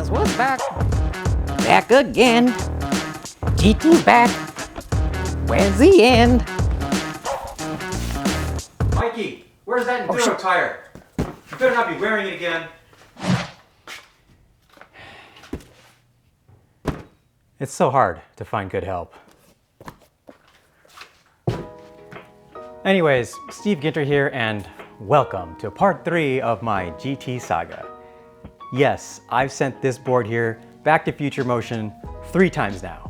Guess what's back? Back again. GT back. Where's the end? Mikey, where's that Enduro tire? You better not be wearing it again. It's so hard to find good help. Anyways, Steve Ginter here, and welcome to part 3 of my GT saga. Yes, I've sent this board here back to Future Motion 3 times now.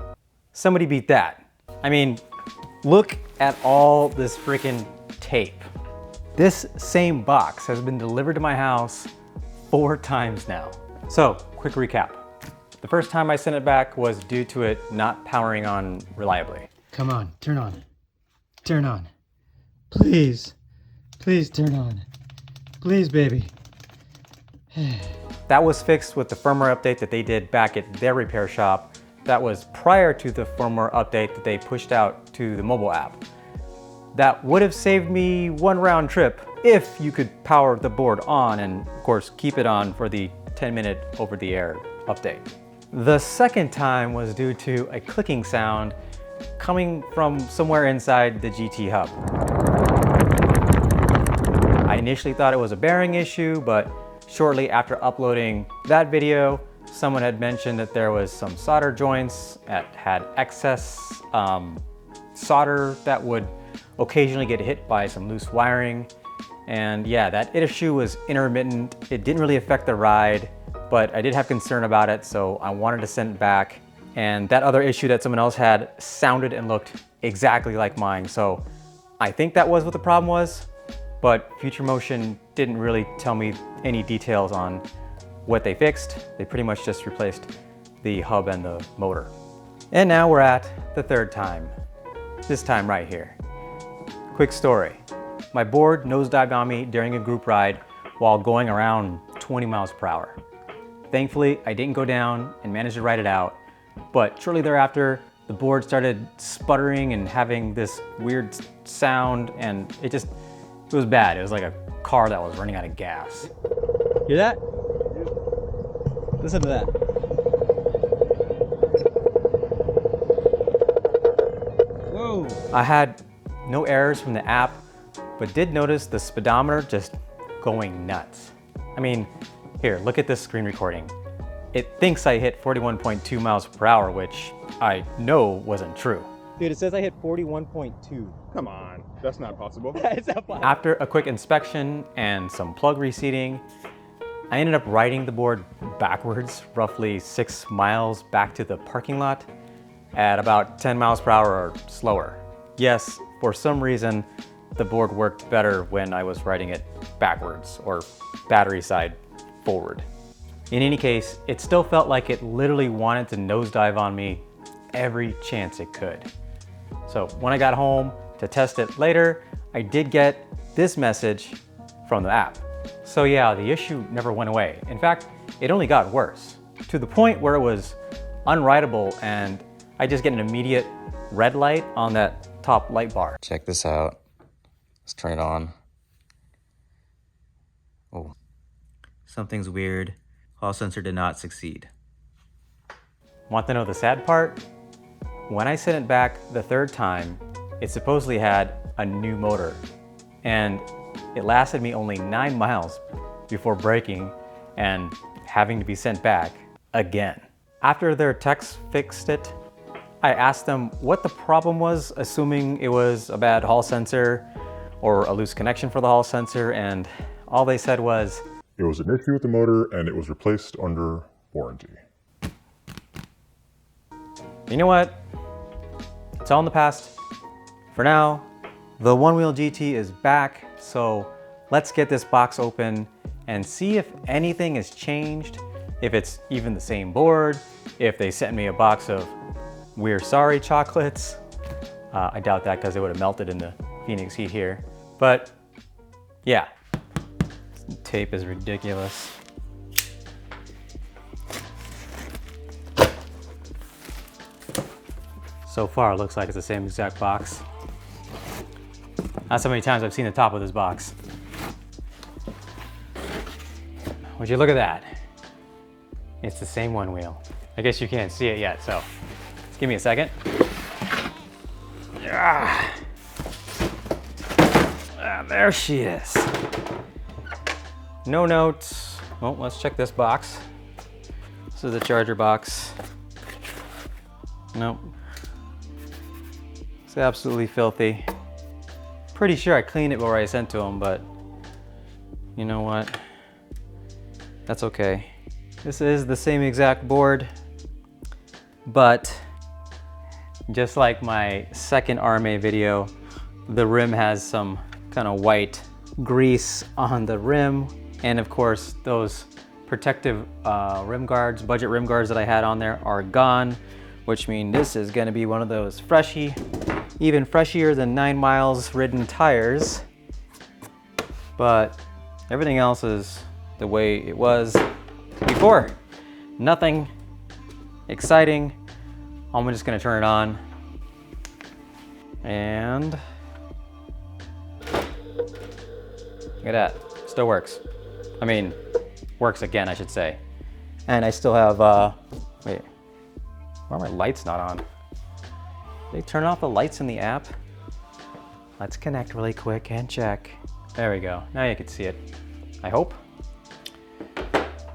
Somebody beat that. I mean, look at all this freaking tape. This same box has been delivered to my house 4 times now. So, quick recap. The first time I sent it back was due to it not powering on reliably. Come on, turn on. Turn on. Please. Please turn on. Please, baby. That was fixed with the firmware update that they did back at their repair shop. That was prior to the firmware update that they pushed out to the mobile app. That would have saved me 1 round trip if you could power the board on and of course keep it on for the 10-minute over-the-air update. The second time was due to a clicking sound coming from somewhere inside the GT hub. I initially thought it was a bearing issue, but shortly after uploading that video, someone had mentioned that there was some solder joints that had excess solder that would occasionally get hit by some loose wiring. And yeah, that issue was intermittent. It didn't really affect the ride, but I did have concern about it, so I wanted to send it back. And that other issue that someone else had sounded and looked exactly like mine. So I think that was what the problem was, but Future Motion didn't really tell me any details on what they fixed. They pretty much just replaced the hub and the motor. And now we're at the 3rd time, this time right here. Quick story. My board nosedived on me during a group ride while going around 20 miles per hour. Thankfully, I didn't go down and managed to ride it out, but shortly thereafter, the board started sputtering and having this weird sound, and it was bad. It was like a car that was running out of gas. Hear that? Listen to that. Whoa. I had no errors from the app, but did notice the speedometer just going nuts. I mean, here, look at this screen recording. It thinks I hit 41.2 miles per hour, which I know wasn't true. Dude, it says I hit 41.2. Come on, that's not possible. It's not possible. After a quick inspection and some plug reseating, I ended up riding the board backwards, roughly 6 miles back to the parking lot at about 10 miles per hour or slower. Yes, for some reason, the board worked better when I was riding it backwards or battery side forward. In any case, it still felt like it literally wanted to nosedive on me every chance it could. So when I got home to test it later, I did get this message from the app. So yeah, the issue never went away. In fact, it only got worse, to the point where it was unrideable and I just get an immediate red light on that top light bar. Check this out. Let's turn it on. Oh, something's weird. Hall sensor did not succeed. Want to know the sad part? When I sent it back the 3rd time, it supposedly had a new motor, and it lasted me only 9 miles before breaking and having to be sent back again. After their techs fixed it, I asked them what the problem was, assuming it was a bad hall sensor or a loose connection for the hall sensor, and all they said was, It was an issue with the motor and it was replaced under warranty. you know what? It's all in the past. For now, the Onewheel GT is back, so let's get this box open and see if anything has changed, if it's even the same board, if they sent me a box of We're Sorry chocolates. I doubt that because they would have melted in the Phoenix heat here. But yeah, this tape is ridiculous. So far, it looks like it's the same exact box. That's how many times I've seen the top of this box. Would you look at that? It's the same one wheel. I guess you can't see it yet, so just give me a second. There she is. No notes. Well, let's check this box. This is the charger box. Nope. It's absolutely filthy. Pretty sure I cleaned it before I sent to him, but you know what? That's okay. This is the same exact board, but just like my second RMA video, the rim has some kind of white grease on the rim. And of course, those protective rim guards, budget rim guards that I had on there are gone, which means this is gonna be one of those freshy, even freshier than 9 miles ridden tires. But everything else is the way it was before. Nothing exciting. I'm just gonna turn it on. And look at that, still works. I mean, works again, I should say. And I still have, wait, why are my lights not on? They turn off the lights in the app? Let's connect really quick and check. There we go, now you can see it, I hope.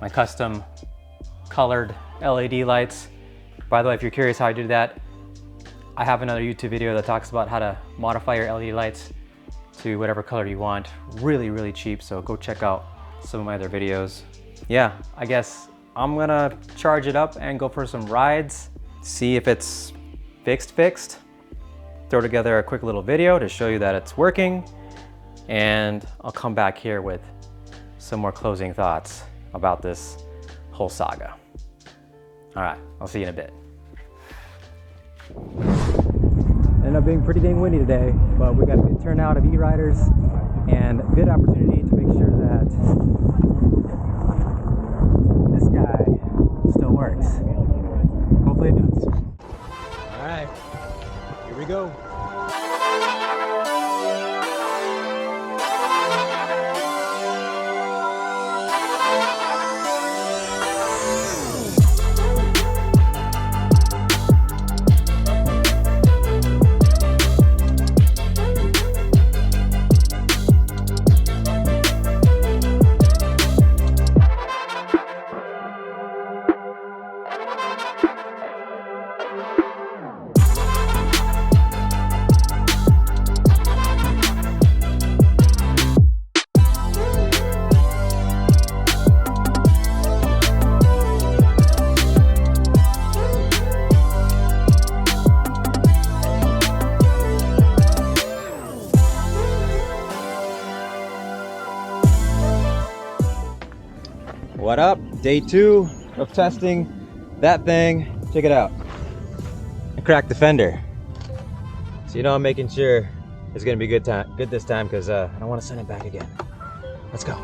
My custom colored LED lights. By the way, if you're curious how I do that, I have another YouTube video that talks about how to modify your LED lights to whatever color you want. Really, really cheap, so go check out some of my other videos. Yeah, I guess I'm gonna charge it up and go for some rides, see if it's fixed. Throw together a quick little video to show you that it's working, and I'll come back here with some more closing thoughts about this whole saga. All right, I'll see you in a bit. Ended up being pretty dang windy today, but we got a good turnout of e-riders and a good opportunity to make sure that this guy still works. Hopefully it does. All right, here we go. What up? Day 2 of testing that thing. Check it out. I cracked the fender. So you know I'm making sure it's gonna be good this time because I don't want to send it back again. Let's go.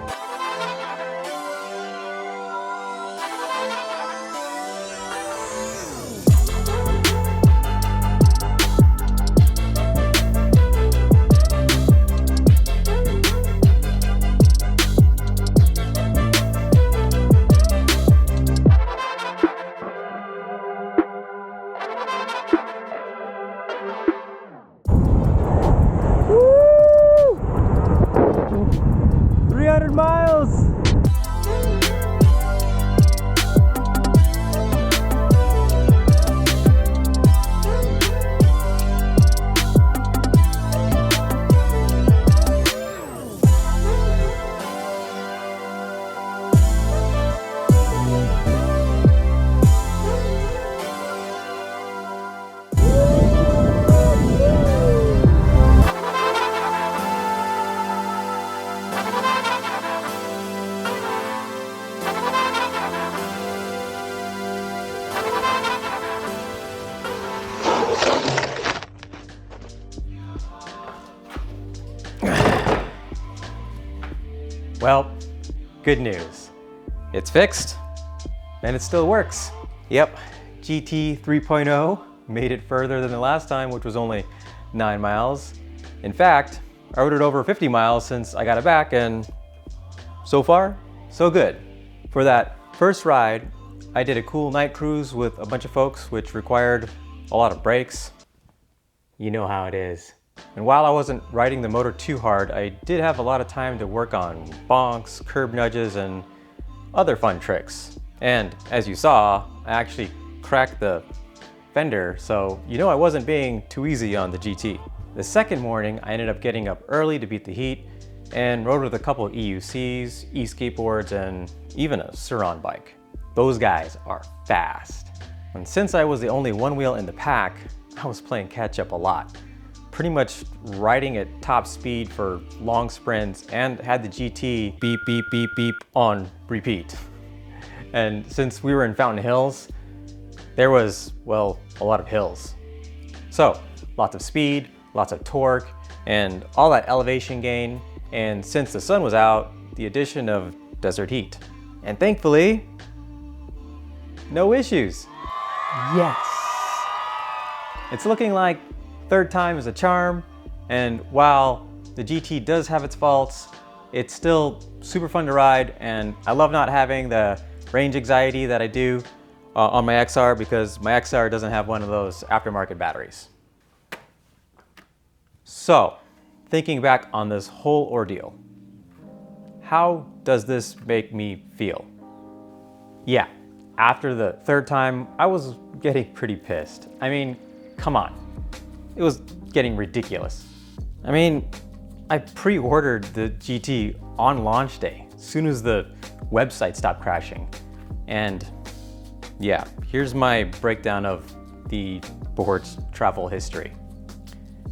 Well, good news. It's fixed and it still works. Yep, GT 3.0 made it further than the last time, which was only 9 miles. In fact, I rode it over 50 miles since I got it back, and so far, so good. For that first ride, I did a cool night cruise with a bunch of folks, which required a lot of brakes. You know how it is. And while I wasn't riding the motor too hard, I did have a lot of time to work on bonks, curb nudges, and other fun tricks. And as you saw, I actually cracked the fender, so you know I wasn't being too easy on the GT. The second morning, I ended up getting up early to beat the heat and rode with a couple of EUCs, e-skateboards, and even a Sur-Ron bike. Those guys are fast. And since I was the only one wheel in the pack, I was playing catch up a lot. Pretty much riding at top speed for long sprints and had the GT beep, beep, beep, beep on repeat. And since we were in Fountain Hills, there was, well, a lot of hills. So lots of speed, lots of torque, and all that elevation gain. And since the sun was out, the addition of desert heat. And thankfully, no issues. Yes. It's looking like third time is a charm, and while the GT does have its faults, it's still super fun to ride, and I love not having the range anxiety that I do on my XR, because my XR doesn't have one of those aftermarket batteries. So, thinking back on this whole ordeal, how does this make me feel? Yeah, after the third time, I was getting pretty pissed. I mean, come on. It was getting ridiculous. I mean, I pre-ordered the GT on launch day, as soon as the website stopped crashing. And yeah, here's my breakdown of the board's travel history.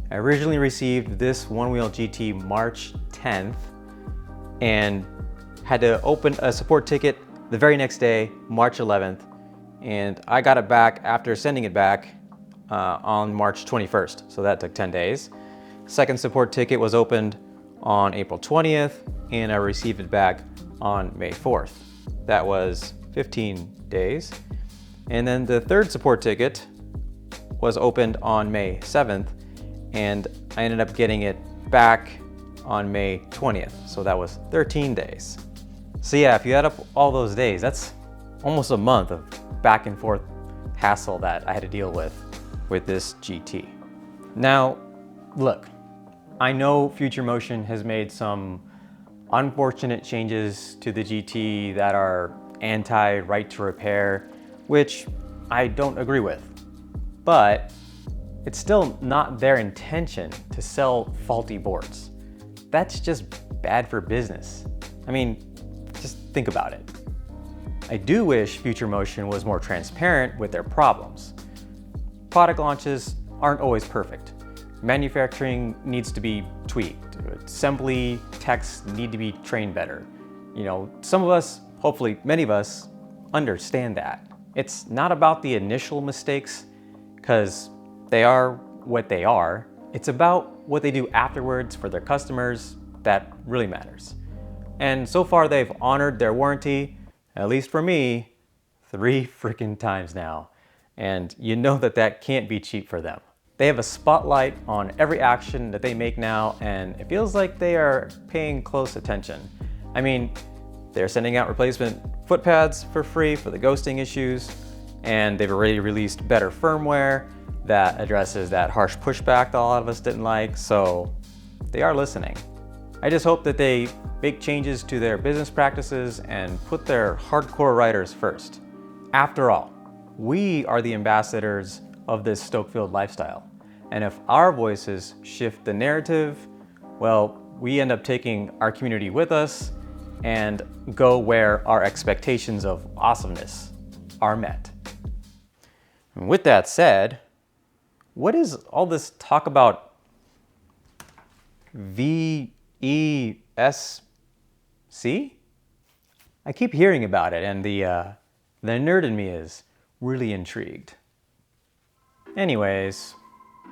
I originally received this Onewheel GT March 10th and had to open a support ticket the very next day, March 11th, and I got it back after sending it back on March 21st, so that took 10 days. Second support ticket was opened on April 20th, and I received it back on May 4th. That was 15 days. And then the third support ticket was opened on May 7th, and I ended up getting it back on May 20th, so that was 13 days. So yeah, if you add up all those days, that's almost a month of back and forth hassle that I had to deal with this GT. Now, look, I know Future Motion has made some unfortunate changes to the GT that are anti-right to repair, which I don't agree with. But it's still not their intention to sell faulty boards. That's just bad for business. I mean, just think about it. I do wish Future Motion was more transparent with their problems. Product launches aren't always perfect. Manufacturing needs to be tweaked. Assembly techs need to be trained better. You know, some of us, hopefully many of us, understand that. It's not about the initial mistakes, because they are what they are. It's about what they do afterwards for their customers that really matters. And so far they've honored their warranty, at least for me, 3 freaking times now. And you know that that can't be cheap for them. They have a spotlight on every action that they make now, and it feels like they are paying close attention. I mean, they're sending out replacement foot pads for free for the ghosting issues, and they've already released better firmware that addresses that harsh pushback that a lot of us didn't like, so they are listening. I just hope that they make changes to their business practices and put their hardcore riders first. After all, we are the ambassadors of this Stoke-filled lifestyle. And if our voices shift the narrative, well, we end up taking our community with us and go where our expectations of awesomeness are met. And with that said, what is all this talk about VESC? I keep hearing about it, and the nerd in me is really intrigued. Anyways,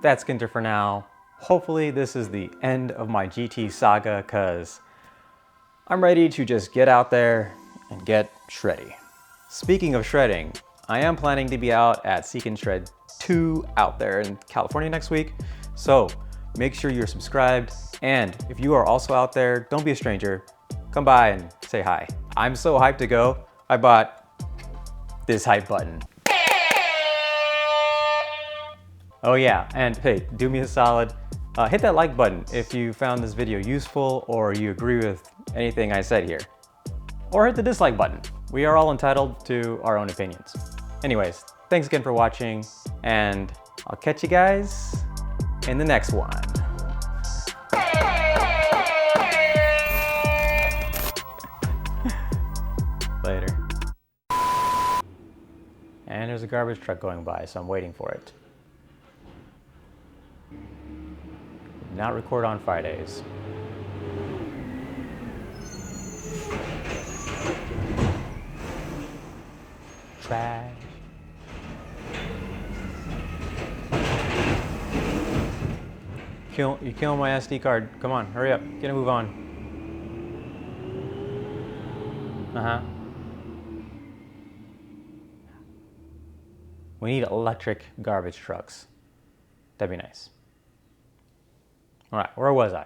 that's Ginter for now. Hopefully this is the end of my GT saga, because I'm ready to just get out there and get shreddy. Speaking of shredding, I am planning to be out at Seek and Shred 2 out there in California next week, so make sure you're subscribed, and if you are also out there, don't be a stranger, come by and say hi. I'm so hyped to go. I bought this hype button. Oh yeah, and hey, do me a solid. Hit that like button if you found this video useful or you agree with anything I said here. Or hit the dislike button. We are all entitled to our own opinions. Anyways, thanks again for watching, and I'll catch you guys in the next one. Later. And there's a garbage truck going by, so I'm waiting for it. Not record on Fridays. Trash. You're killing my SD card. Come on, hurry up. Get a move on. We need electric garbage trucks. That'd be nice. All right, where was I?